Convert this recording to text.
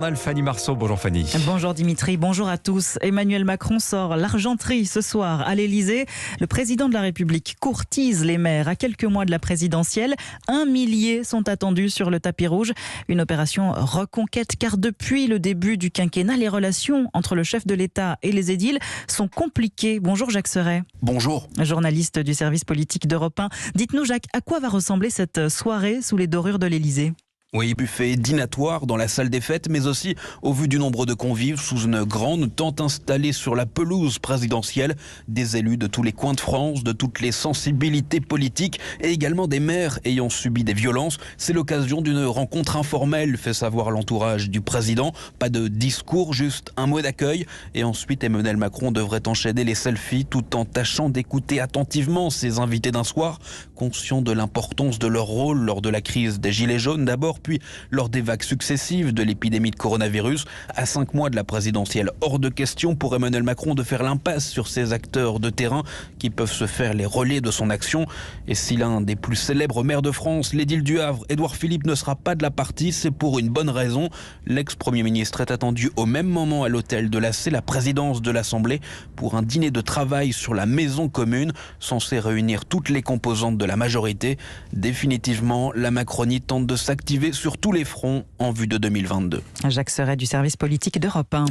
Fanny Marceau, bonjour Fanny. Bonjour Dimitri, bonjour à tous. Emmanuel Macron sort l'argenterie ce soir à l'Elysée. Le président de la République courtise les maires à quelques mois de la présidentielle. 1 millier sont attendus sur le tapis rouge. Une opération reconquête car depuis le début du quinquennat, les relations entre le chef de l'État et les édiles sont compliquées. Bonjour Jacques Serret. Bonjour. Journaliste du service politique d'Europe 1. Dites-nous Jacques, à quoi va ressembler cette soirée sous les dorures de l'Elysée ? Oui, buffet dînatoire dans la salle des fêtes, mais aussi au vu du nombre de convives sous une grande tente installée sur la pelouse présidentielle. Des élus de tous les coins de France, de toutes les sensibilités politiques et également des maires ayant subi des violences. C'est l'occasion d'une rencontre informelle, fait savoir l'entourage du président. Pas de discours, juste un mot d'accueil. Et ensuite, Emmanuel Macron devrait enchaîner les selfies tout en tâchant d'écouter attentivement ses invités d'un soir, conscient de l'importance de leur rôle lors de la crise des Gilets jaunes d'abord, puis lors des vagues successives de l'épidémie de coronavirus. À 5 mois de la présidentielle, hors de question pour Emmanuel Macron de faire l'impasse sur ces acteurs de terrain qui peuvent se faire les relais de son action. Et si l'un des plus célèbres maires de France, l'édile du Havre, Édouard Philippe, ne sera pas de la partie, c'est pour une bonne raison. L'ex-premier ministre est attendu au même moment à l'hôtel de la présidence de l'Assemblée, pour un dîner de travail sur la maison commune, censé réunir toutes les composantes de la majorité. Définitivement, la Macronie tente de s'activer sur tous les fronts en vue de 2022. Jacques Serret du service politique d'Europe 1.